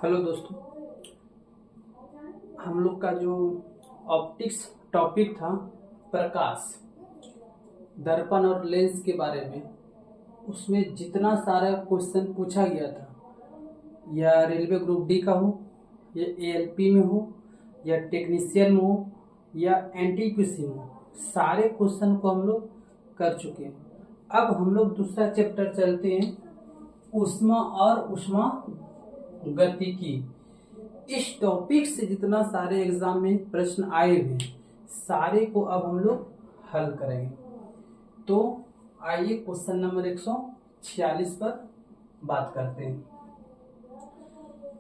Hello दोस्तों, हम लोग का जो ऑप्टिक्स टॉपिक था प्रकाश, दर्पण और लेंस के बारे में, उसमें जितना सारा क्वेश्चन पूछा गया था, या रेलवे ग्रुप डी का हो, या एएलपी में हो, या टेक्नीशियन में हो, या एनटीपीसी में हो, सारे क्वेश्चन को हम लोग कर चुके हैं। अब हम लोग दूसरा चैप्टर चलते हैं, ऊष्मा और ऊष्मा गतिकी। इस टॉपिक से जितना सारे एग्जाम में प्रश्न आए हुए सारे को अब हम लोग हल करेंगे। तो आइए क्वेश्चन नंबर 146 पर बात करते हैं।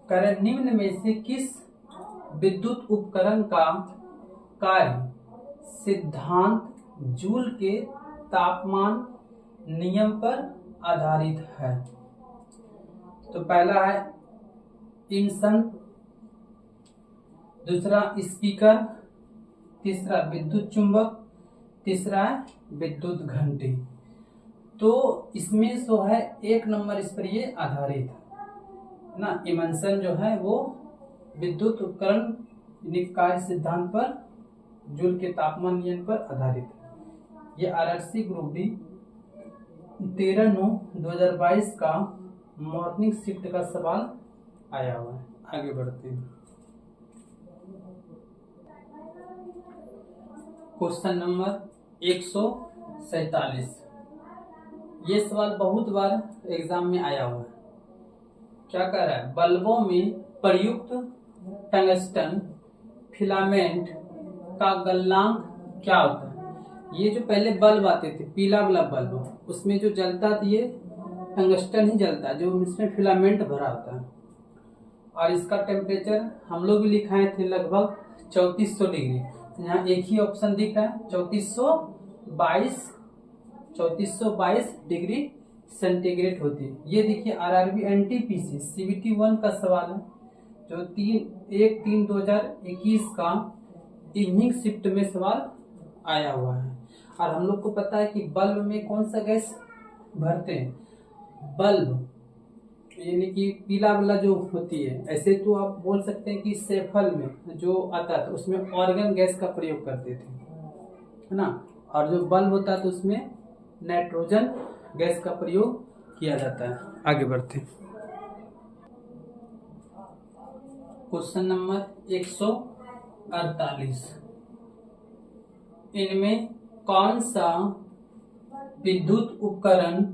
करें निम्न में से किस विद्युत उपकरण का कार्य सिद्धांत जूल के तापमान नियम पर आधारित है? तो पहला है इंसन, दूसरा स्पीकर, तीसरा विद्युत चुंबक, तीसरा है विद्युत घंटी। तो इसमें जो है एक नंबर इस पर ये आधारित है ना। इमंसन जो है वो विद्युत उपकरण कार्य सिद्धांत पर जूल के तापमान नियम पर आधारित है। ये आरआरसी ग्रुप डी 13/9/2022 का मॉर्निंग शिफ्ट का सवाल आया हुआ है। आगे बढ़ते हैं। Question number 147। ये सवाल बहुत बार एग्जाम में आया हुआ है। क्या कह रहा है? बल्बों में प्रयुक्त टंगस्टन फिलामेंट का गलनांक क्या होता है? ये जो पहले बल्ब आते थे, पीला वाला बल्ब, उसमें जो जलता था ये टंगस्टन ही जलता, जो इसमें फिलामेंट भरा होता है। और इसका टेम्परेचर हम लोग भी लिखाए थे लगभग 3400 डिग्री। तो यहाँ एक ही ऑप्शन दिख रहा है, 3422 डिग्री सेंटीग्रेड होती है। ये देखिए आरआरबी एनटीपीसी सीबीटी 1 का सवाल है, जो 1/3/2021 का इवनिंग शिफ्ट में सवाल आया हुआ है। और हम लोग को पता है कि बल्ब में कौन सा गैस भरते हैं? बल्ब यानी कि पीला वाला जो होती है। ऐसे तो आप बोल सकते हैं कि सेफल में जो आता था उसमें ऑर्गन गैस का प्रयोग करते थे, है ना। और जो बल्ब होता है तो उसमें नाइट्रोजन गैस का प्रयोग किया जाता है। आगे बढ़ते हैं। Question number 148। इनमें कौन सा विद्युत उपकरण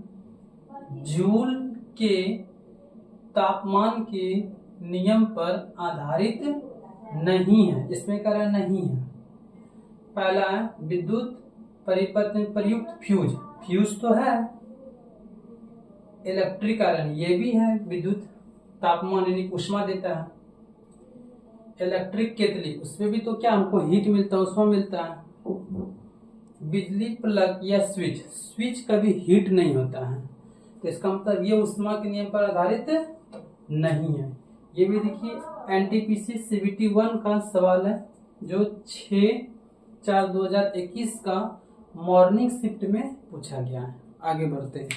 जूल के तापमान के नियम पर आधारित नहीं है? इसमें कह रहा नहीं है। पहला है विद्युत परिपथ में प्रयुक्त फ्यूज। फ्यूज तो है। इलेक्ट्रिक आयरन ये भी है, विद्युत तापमान यानी ऊष्मा देता है। इलेक्ट्रिक केतली, उसमें भी तो क्या हमको हीट मिलता है, ऊष्मा मिलता है। बिजली प्लग या स्विच, स्विच कभी हीट नहीं होता है, तो इसका मतलब ये ऊष्मा के नियम पर आधारित नहीं है। ये भी देखिए एनटीपीसी सीबीटी 1 का सवाल है, जो 6/4/2021 का मॉर्निंग शिफ्ट में पूछा गया है। आगे बढ़ते हैं।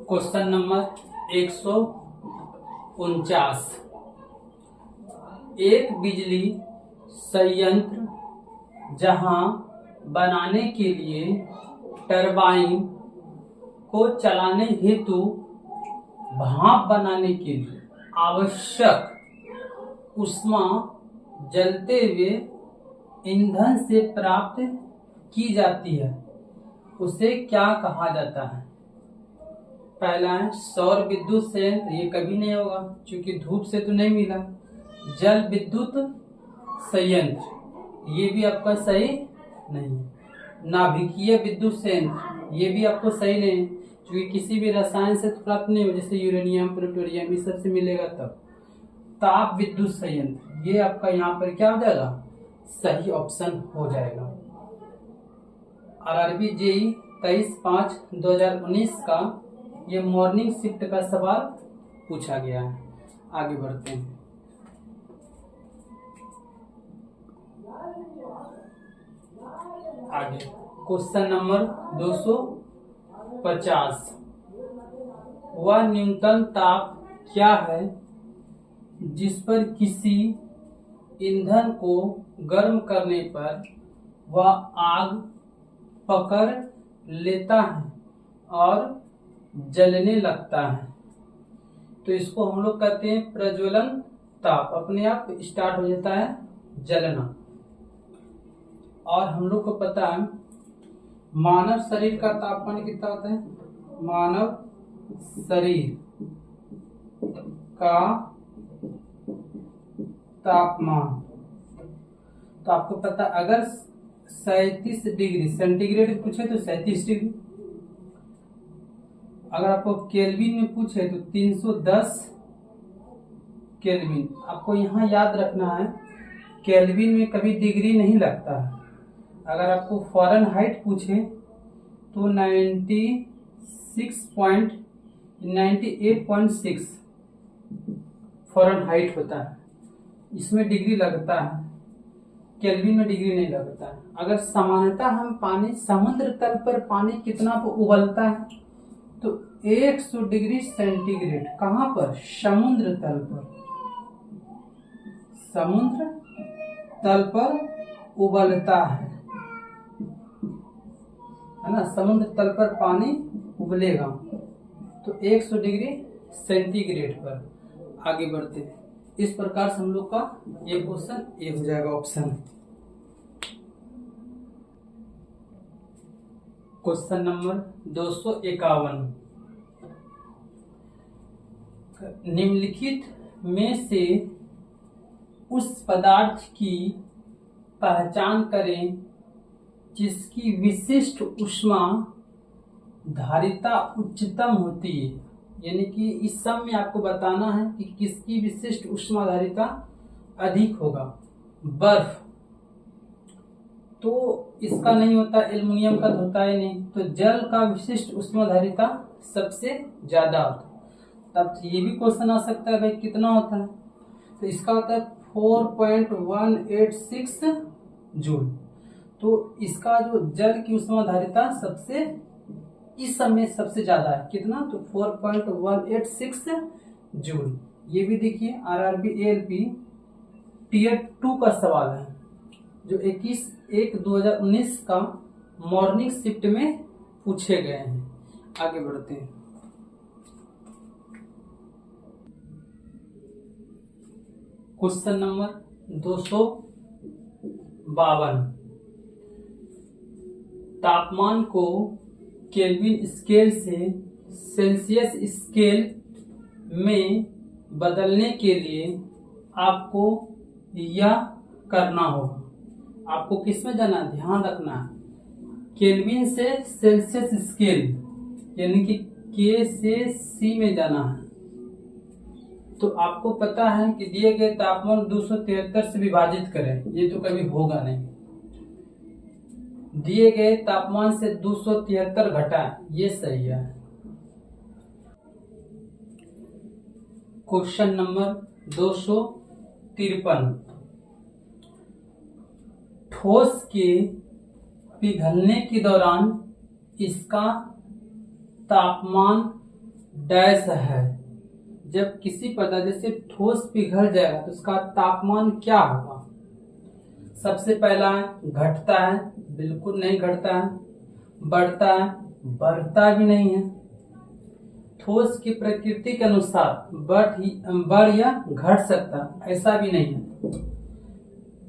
Question number 149। एक बिजली संयंत्र जहां बनाने के लिए टरबाइन को चलाने हेतु भाप बनाने के लिए आवश्यक ऊष्मा जलते हुए ईंधन से प्राप्त की जाती है, उसे क्या कहा जाता है? पहला है सौर विद्युत संयंत्र, ये कभी नहीं होगा क्योंकि धूप से तो नहीं मिला। जल विद्युत संयंत्र, ये भी आपका सही नहीं। नाभिकीय विद्युत संयंत्र, ये भी आपको सही नहीं, क्योंकि किसी भी रसायन से प्राप्त नहीं हो, जैसे यूरेनियम, प्लूटोनियम, इस सब से मिलेगा तब। ताप विद्युत संयंत्र, ये आपका यहाँ पर क्या हो जाएगा? सही ऑप्शन हो जाएगा। आरआरबी जेई 23/5/2019 का ये मॉर्निंग शिफ्ट का सवाल पूछा गया है। आगे बढ़ते हैं। आगे क्वेश्चन नंबर 250। वह न्यूनतम ताप क्या है जिस पर किसी ईंधन को गर्म करने पर वह आग पकड़ लेता है और जलने लगता है। तो इसको हम लोग कहते हैं प्रज्वलन ताप। अपने आप स्टार्ट हो जाता है जलना। और हम लोग को पता है मानव शरीर का तापमान कितना होता है। मानव शरीर का तापमान, तो आपको पता अगर 37 डिग्री सेंटीग्रेड पूछे तो 37 डिग्री, अगर आपको केल्विन में पूछे तो 310 केल्विन। आपको यहाँ याद रखना है केल्विन में कभी डिग्री नहीं लगता है। अगर आपको फ़ारेनहाइट पूछे तो 98.6 फ़ारेनहाइट होता है, इसमें डिग्री लगता है, केल्विन में डिग्री नहीं लगता है। अगर सामान्यतः हम पानी समुद्र तल पर पानी कितना उबलता है तो 100 डिग्री सेंटीग्रेड। कहाँ पर? समुद्र तल पर। समुद्र तल पर उबलता है ना। समुद्र तल पर पानी उबलेगा तो 100 डिग्री सेंटीग्रेड पर। आगे बढ़ते हैं। इस प्रकार से हम लोग का ये क्वेश्चन ये हो जाएगा ऑप्शन। क्वेश्चन नंबर 251, निम्नलिखित में से उस पदार्थ की पहचान करें जिसकी विशिष्ट ऊष्मा धारिता उच्चतम होती है। यानी कि इस सब में आपको बताना है कि किसकी विशिष्ट ऊष्मा धारिता अधिक होगा। बर्फ तो इसका नहीं होता, एल्युमिनियम का तो होता ही नहीं। तो जल का विशिष्ट ऊष्मा धारिता सबसे ज्यादा होता है। तब ये भी क्वेश्चन आ सकता है भाई कितना होता है, तो इसका होता है 4.186 जूल। तो इसका जो जल की ऊष्मा धारिता सबसे इस समय सबसे ज्यादा है कितना, तो 4.186 जूल। ये भी देखिए आरआरबी एएलपी टीयर 2 का सवाल है जो 21/1/2019 का मॉर्निंग शिफ्ट में पूछे गए हैं। आगे बढ़ते हैं। क्वेश्चन नंबर 252, तापमान को केल्विन स्केल से सेल्सियस स्केल में बदलने के लिए आपको यह करना होगा। आपको किस में जाना, ध्यान रखना है केल्विन से सेल्सियस स्केल यानी कि के से सी में जाना है। तो आपको पता है कि दिए गए तापमान 273 से विभाजित करें, ये तो कभी होगा नहीं। दिए गए तापमान से 273 घटाएं, ये सही है। क्वेश्चन नंबर 253, ठोस के पिघलने के दौरान इसका तापमान डैश है। जब किसी पदार्थ जैसे ठोस पिघल जाएगा तो उसका तापमान क्या होगा। सबसे पहला है घटता है, बिल्कुल नहीं घटता है। बढ़ता है, बढ़ता भी नहीं है। ठोस की प्रकृति के अनुसार बढ़ या घट सकता, ऐसा भी नहीं है।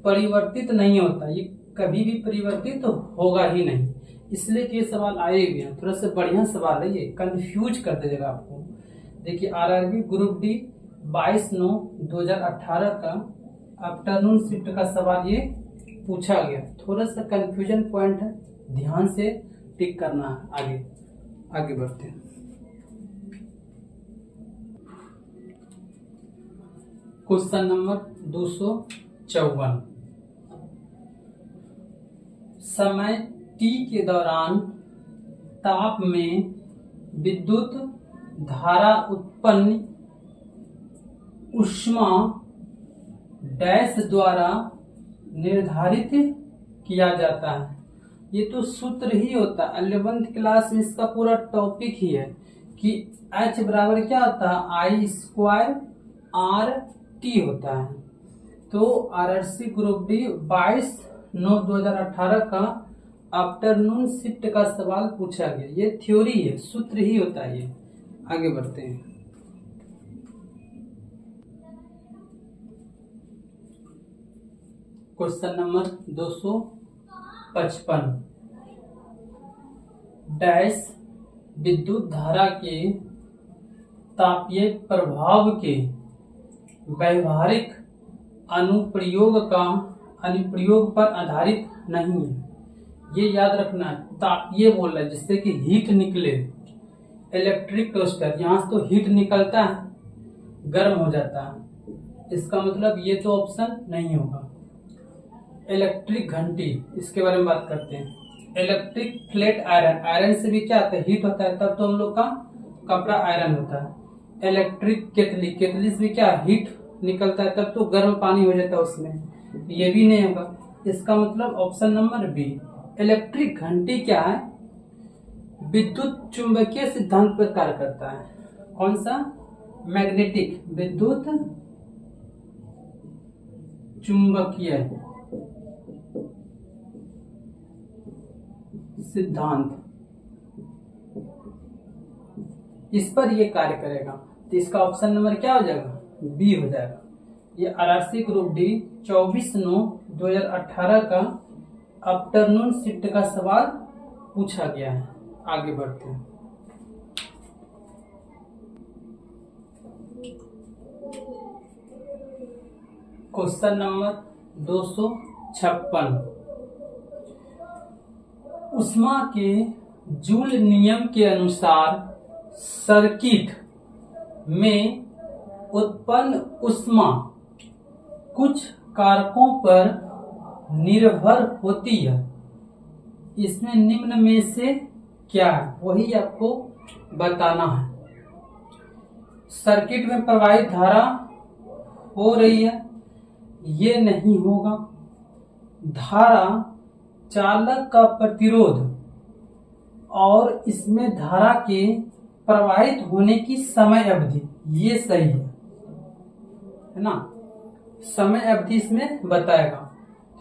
परिवर्तित नहीं होता, ये कभी भी परिवर्तित तो होगा ही नहीं। इसलिए कि ये सवाल आए भी हैं, थोड़ा सा बढ़िया सवाल है, ये कंफ्यूज कर देगा आपको। देखिए आरआरबी ग्रुप डी 22/9/2018 का आफ्टरनून शिफ्ट का सवाल ये पूछा गया। थोड़ा सा कंफ्यूजन पॉइंट है, ध्यान से टिक करना है। आगे बढ़ते हैं। क्वेश्चन नंबर 254, समय t के दौरान ताप में विद्युत धारा उत्पन्न ऊष्मा डैश द्वारा निर्धारित किया जाता है। ये तो सूत्र ही होता है, 11th क्लास में इसका पूरा टॉपिक ही है कि H बराबर क्या होता है, आई स्क्वायर आर टी होता है। तो आरआरसी ग्रुप डी 22/9/2018 का आफ्टरनून शिफ्ट का सवाल पूछा गया। ये थ्योरी है, सूत्र ही होता है ये। आगे बढ़ते हैं। क्वेश्चन नंबर 255, डैश विद्युत धारा के तापीय प्रभाव के व्यवहारिक अनुप्रयोग पर आधारित नहीं है। ये याद रखना है, तापीय बोल रहा है, जिससे कि हीट निकले। इलेक्ट्रिक टोस्टर, यहाँ से तो हीट निकलता है, गर्म हो जाता है, इसका मतलब ये तो ऑप्शन नहीं होगा। इलेक्ट्रिक घंटी, इसके बारे में बात करते हैं। इलेक्ट्रिक फ्लैट आयरन, आयरन से भी क्या होता है, हीट होता है, तब तो हम लोग का कपड़ा आयरन होता है। इलेक्ट्रिक केतली, केतली से भी क्या हीट निकलता है, तब तो गर्म पानी हो जाता है उसमें, ये भी नहीं होगा। इसका मतलब ऑप्शन नंबर बी। इलेक्ट्रिक घंटी क्या है, विद्युत चुंबकीय सिद्धांत पर कार्य करता है। कौन सा, मैग्नेटिक, विद्युत चुंबकीय सिद्धांत, इस पर ये कार्य करेगा। तो इसका ऑप्शन नंबर क्या हो जाएगा, बी हो जाएगा। ये आरआरसी ग्रुप डी 24/9/2018 का आफ्टरनून शिफ्ट का सवाल पूछा गया है। आगे बढ़ते हैं। क्वेश्चन नंबर 256, उष्मा के जूल नियम के अनुसार सर्किट में उत्पन्न उष्मा कुछ कारकों पर निर्भर होती है। इसमें निम्न में से क्या है, वही आपको बताना है। सर्किट में प्रवाहित धारा हो रही है, ये नहीं होगा। धारा चालक का प्रतिरोध और इसमें धारा के प्रवाहित होने की समय अवधि, ये सही है ना, समय अवधि इसमें बताएगा।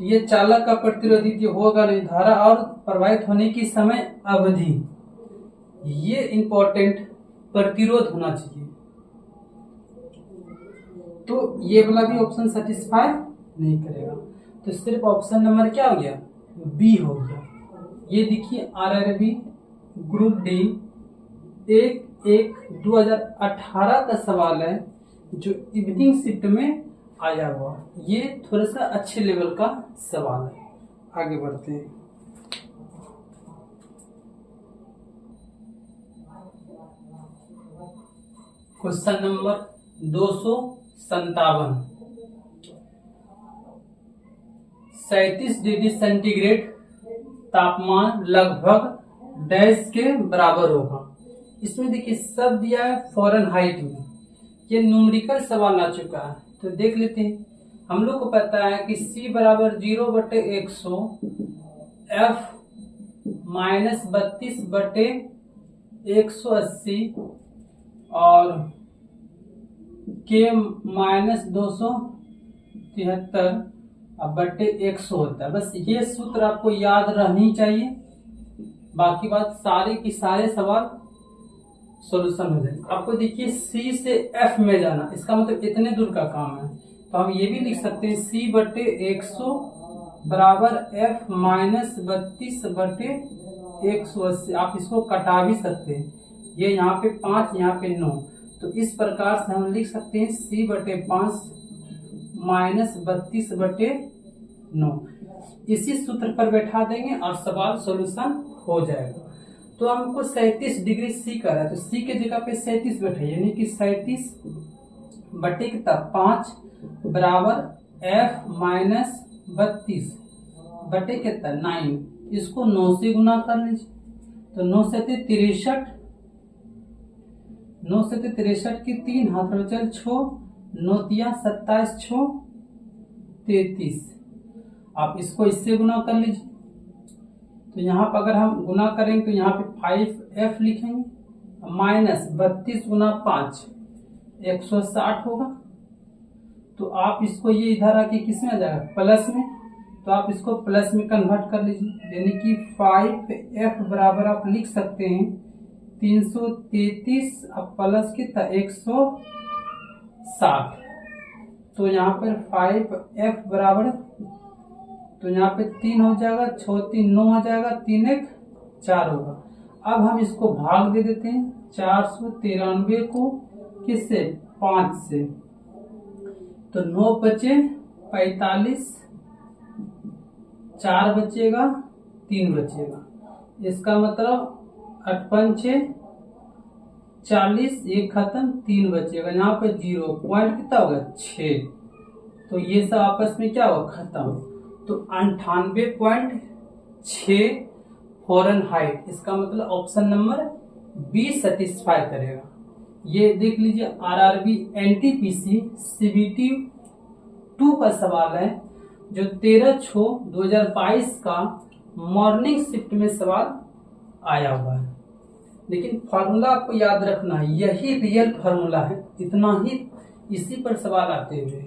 तो ये चालक का प्रतिरोध होगा नहीं, धारा और प्रवाहित होने की समय अवधि, ये इंपॉर्टेंट, प्रतिरोध होना चाहिए। तो ये वाला भी ऑप्शन सेटिस्फाई नहीं करेगा। तो सिर्फ ऑप्शन नंबर क्या हो गया, बी हो गया। ये देखिए आरआरबी ग्रुप डी 1/1/2018 का सवाल है, जो इवनिंग शिफ्ट में आया हुआ। ये थोड़ा सा अच्छे लेवल का सवाल है। आगे बढ़ते हैं। क्वेश्चन नंबर 257, 37 डिग्री सेंटीग्रेड तापमान लगभग डैश के बराबर होगा। इसमें देखिए सब दिया है फ़ारेनहाइट में, ये न्यूमेरिकल सवाल आ चुका है, तो देख लेते हैं। हम लोग को पता है कि C बराबर 0/100 F -32/180 और K -273/100 होता है। बस ये सूत्र आपको याद रहनी चाहिए, बाकी बात सारे की सारे सवाल सॉल्यूशन हो जाएंगे। आपको देखिए C से F में जाना, इसका मतलब इतने दूर का काम है, तो हम ये भी लिख सकते हैं C/100 बराबर F -32/180। आप इसको कटा भी सकते हैं, ये यहाँ पे 5 यहाँ पे 9, तो इस प्रकार से हम लिख सकते हैं C/5 -32/9। इसी सूत्र पर बैठा देंगे और सवाल सॉल्यूशन हो जाएगा। तो हमको 37 डिग्री C कर रहा है, तो C के जगह पे 37 बैठे, यानी कि 37/5 बराबर F -32/9। इसको 9 से गुना कर लीजिए, तो 9 से 63, 9 से 63 की 3 हाथ में चल 6, 9 तिया 27, 6 33। आप इसको इससे गुना कर लीजिए, तो यहाँ पर अगर हम गुना करेंगे तो यहाँ पे 5F लिखेंगे माइनस 32 गुना 5 160 होगा। तो आप इसको ये इधर आके किस में आ जाएगा, प्लस में, तो आप इसको प्लस में कन्वर्ट कर लीजिए, यानी कि 5f बराबर आप लिख सकते हैं 333 अब प्लस कितना 160। तो यहाँ पर 5f बराबर, तो यहाँ पे 3 हो जाएगा, 6 3 9 हो जाएगा, 3 1 4 होगा। अब हम इसको भाग दे देते हैं 493 को किससे, 5 से, तो 9 बचे 45, 4 बचेगा, 3 बचेगा, इसका मतलब 8 5 40, एक खत्म, 3 बचेगा, यहाँ पे 0 पॉइंट कितना होगा 6। तो ये सब आपस में क्या होगा, खत्म। तो 98.6 फ़ारेनहाइट, इसका मतलब ऑप्शन नंबर बी सेटिस्फाई करेगा। ये देख लीजिए आरआरबी एनटीपीसी सीबीटी 2 का सवाल है, जो 13/6/2022 का मॉर्निंग शिफ्ट में सवाल आया हुआ है। लेकिन फॉर्मूला आपको याद रखना है, यही रियल फॉर्मूला है, इतना ही इसी पर सवाल आते हुए।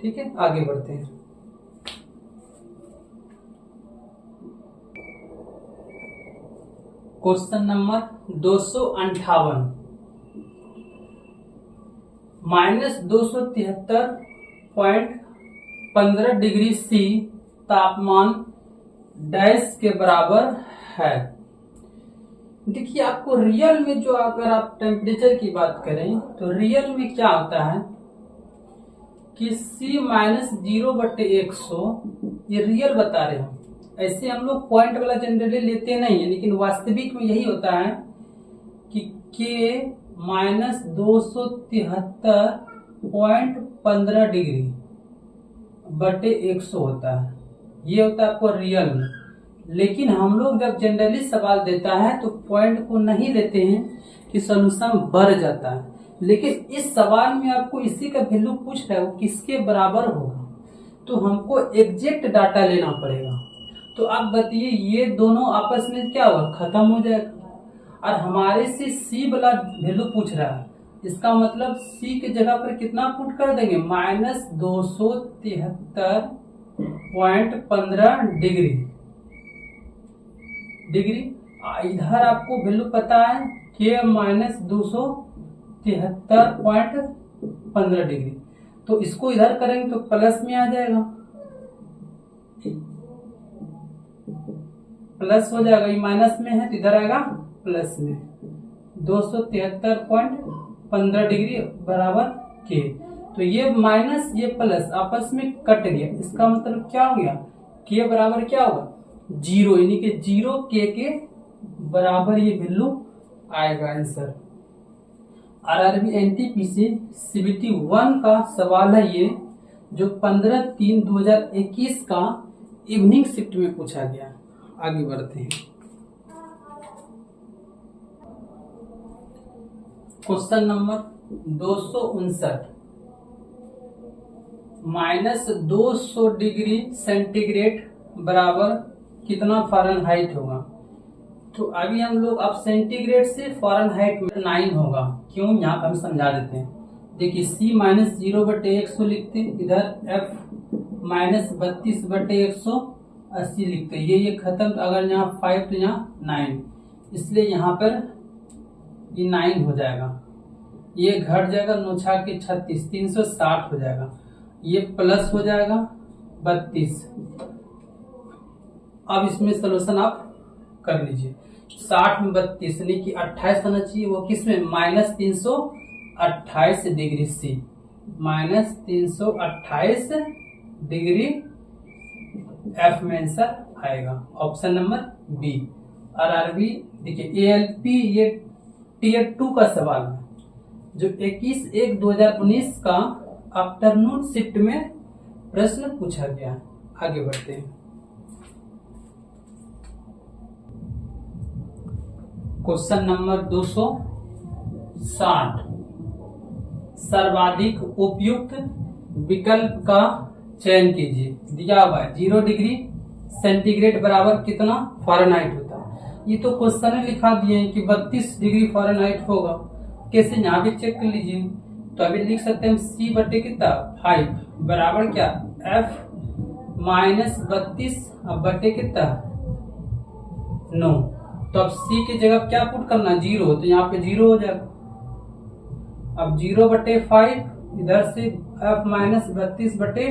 ठीक है, आगे बढ़ते हैं। क्वेश्चन नंबर 258, -273.15 डिग्री सी तापमान डैश के बराबर है। देखिए आपको रियल में जो, अगर आप टेम्परेचर की बात करें तो रियल में क्या होता है कि C-0/100, ये रियल बता रहे हैं। ऐसे हम लोग पॉइंट वाला जनरली लेते नहीं है, लेकिन वास्तविक में यही होता है कि K-273.15 डिग्री बटे 100 होता है, ये होता है आपको रियल में। लेकिन हम लोग जब जनरली सवाल देता है तो पॉइंट को नहीं लेते हैं कि सोल्यूशन बढ़ जाता है, लेकिन इस सवाल में आपको इसी का वैल्यू पूछ रहा है, वो किसके बराबर होगा, तो हमको एग्जैक्ट डाटा लेना पड़ेगा। तो आप बताइए ये दोनों आपस में क्या होगा, खत्म हो जाएगा, और हमारे से सी वाला वैल्यू पूछ रहा है, इसका मतलब सी के जगह पर कितना पुट कर देंगे, -273.15 डिग्री। इधर आपको वैल्यू पता है कि -273.15 डिग्री, तो इसको इधर करेंगे तो प्लस में आ जाएगा, प्लस हो जाएगा, ये माइनस में है तो इधर आएगा प्लस में, 273.15 डिग्री बराबर के। तो ये माइनस ये प्लस आपस में कट गया, इसका मतलब क्या हो गया, के बराबर क्या होगा 0, यानी कि 0 के बराबर ये वैल्यू आएगा आंसर। आरआरबी एनटीपीसी सीबीटी 1 का सवाल है ये, जो 15/3/2021 का इवनिंग शिफ्ट में पूछा गया। आगे बढ़ते हैं। क्वेश्चन नंबर 259, -200 डिग्री सेंटीग्रेड बराबर कितना फ़ारेनहाइट होगा। तो अभी हम लोग अब सेंटीग्रेड से फ़ारेनहाइट में 9 होगा, क्यों, यहाँ पर हम समझा देते हैं। देखिए C-0/100 लिखते हैं, इधर F -32/180 लिखते हैं, ये खत्म, तो अगर यहाँ 5 तो यहाँ 9, इसलिए यहाँ पर ये 9 हो जाएगा, ये घट जाएगा 9 के 36, 360 हो जाएगा, ये प्लस हो जाएगा 32। अब इसमें सोल्यूशन आप कर लीजिए, 60 में 32 यानी कि 28 होना चाहिए, वो किस में -328 डिग्री सी, -328 डिग्री एफ में आंसर आएगा, ऑप्शन नंबर बी। आरआरबी देखिए एएलपी ये टियर 2 का सवाल है, जो 21/1/2019 का आफ्टरनून शिफ्ट में प्रश्न पूछा गया। आगे बढ़ते हैं। क्वेश्चन नंबर 260, सर्वाधिक उपयुक्त विकल्प का चयन कीजिए। दिया हुआ है 0 डिग्री सेंटीग्रेड बराबर कितना फ़ारेनहाइट होता है। ये तो क्वेश्चन ही लिखा दिए हैं कि 32 डिग्री फ़ारेनहाइट होगा। कैसे, यहाँ भी चेक कर लीजिए। तो अभी लिख सकते हैं C बटे कितना 5 बराबर क्या F माइनस 32 अब बटे कितना 9। तो अब C की जगह क्या पुट करना 0, तो यहाँ पे 0 हो जाएगा। अब 0 बटे 5 इधर से F माइनस 32 बटे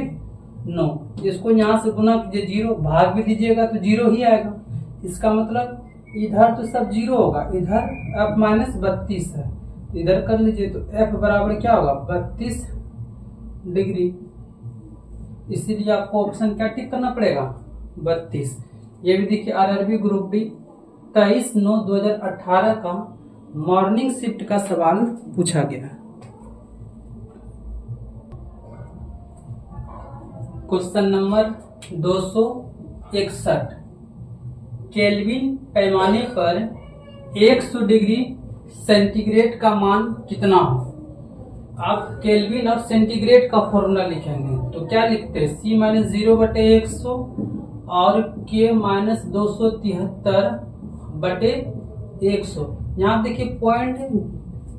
9, इसको यहाँ से गुना कीजिए 0, भाग भी दीजिएगा तो 0 ही आएगा। इसका मतलब इधर तो सब 0 होगा, इधर F माइनस 32 है, इधर कर लीजिए तो F बराबर क्या होगा 32 डिग्री। इसीलिए आपको ऑप्शन क्या टिक करना पड़ेगा 32। ये भी देखिए RRB ग्रुप डी 23/9/2018 का मॉर्निंग शिफ्ट का सवाल पूछा गया। क्वेश्चन नंबर 261, केल्विन पैमाने पर 100 डिग्री सेंटीग्रेड का मान कितना हो। आप केल्विन और सेंटीग्रेड का फॉर्मूला लिखेंगे तो क्या लिखते हैं C माइनस 0 बटे 100 और K माइनस 273 बटे 100। यहाँ देखिए पॉइंट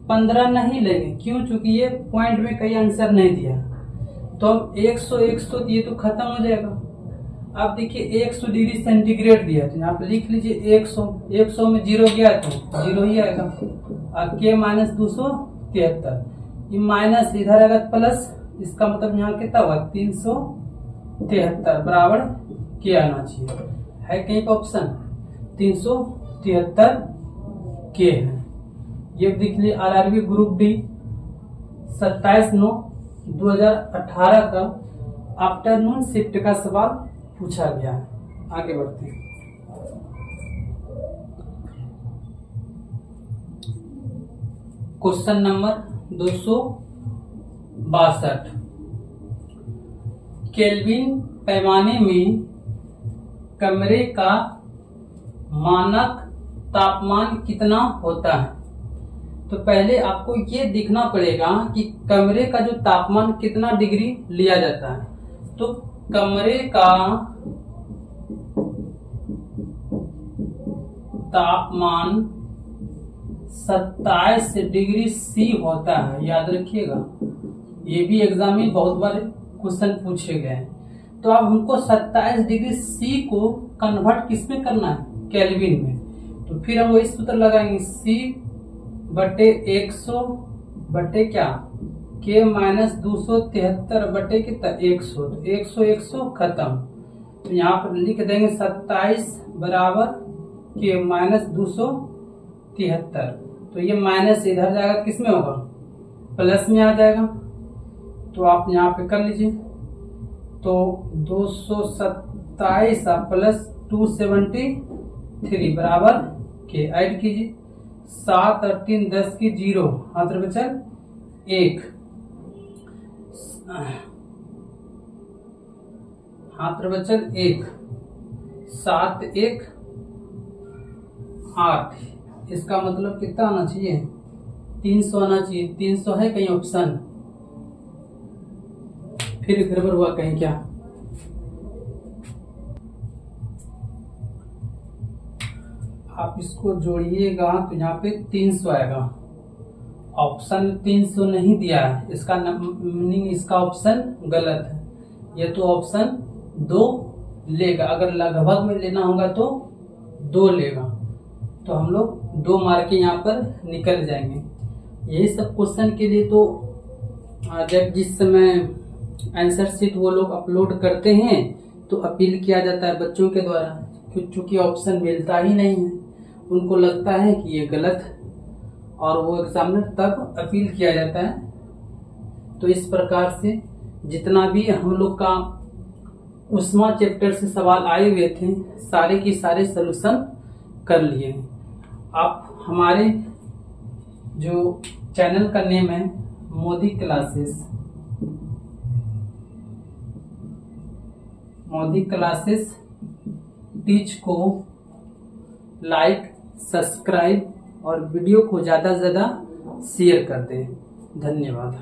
15 नहीं लेंगे, क्यों, चूंकि ये पॉइंट में कहीं आंसर नहीं दिया। तो अब 100 दिए तो खत्म हो जाएगा। अब देखिए 100 डिग्री सेंटीग्रेड दिया तो यहाँ पे लिख लीजिए 100 में 0 गया तो 0 ही आएगा। और K माइनस 273, ये माइनस इधर आएगा प्लस, इसका मतलब यहाँ कितना हुआ 373 बराबर K आना चाहिए। है कहीं पर ऑप्शन 373 K है। ये देख लीजिए RRB ग्रुप डी 27/9/2018 का आफ्टरनून शिफ्ट का सवाल पूछा गया है। आगे बढ़ते हैं। क्वेश्चन नंबर 262, केल्विन पैमाने में कमरे का मानक तापमान कितना होता है। तो पहले आपको ये देखना पड़ेगा कि कमरे का जो तापमान कितना डिग्री लिया जाता है। तो कमरे का तापमान 27 डिग्री C होता है, याद रखिएगा। ये भी एग्जाम में बहुत बार क्वेश्चन पूछे गए हैं। तो अब हमको 27 डिग्री C को कन्वर्ट किस में करना है, केल्विन में। तो फिर हम वही सूत्र लगाएंगे C बटे 100 बटे क्या K माइनस 273 बटे कितना 100, तो 100 खत्म। तो यहाँ पर लिख देंगे 27 बराबर K माइनस 273। तो ये माइनस इधर जाएगा किस में होगा प्लस में आ जाएगा। तो आप यहाँ पे कर लीजिए तो 227 प्लस 273 बराबर K ऐड कीजिए। 7 और 3 10 की 0, हाथ बचल 1, हाथ बचल 1, 7 1 8। इसका मतलब कितना आना चाहिए 300 आना चाहिए। 300 है कहीं ऑप्शन, फिर गड़बड़ हुआ कहीं क्या। आप इसको जोड़िएगा तो यहाँ पे 300 आएगा। ऑप्शन 300 नहीं दिया है, इसका मीनिंग इसका ऑप्शन गलत है। ये तो ऑप्शन 2 लेगा, अगर लगभग में लेना होगा तो 2 लेगा। तो हम लोग 2 मार्क यहाँ पर निकल जाएंगे। यही सब क्वेश्चन के लिए तो जब जिस समय आंसर शीट वो लोग अपलोड करते हैं तो अपील किया जाता है बच्चों के द्वारा, क्योंकि ऑप्शन मिलता ही नहीं है। उनको लगता है कि ये गलत है और वो एग्जामिनर तब अपील किया जाता है। तो इस प्रकार से जितना भी हम लोग का उस्मा चैप्टर से सवाल आए हुए थे सारे की सारे सलूशन कर लिए। आप हमारे जो चैनल का नेम है मोदी क्लासेस टीच को लाइक सब्सक्राइब और वीडियो को ज़्यादा से ज़्यादा शेयर कर दें। धन्यवाद।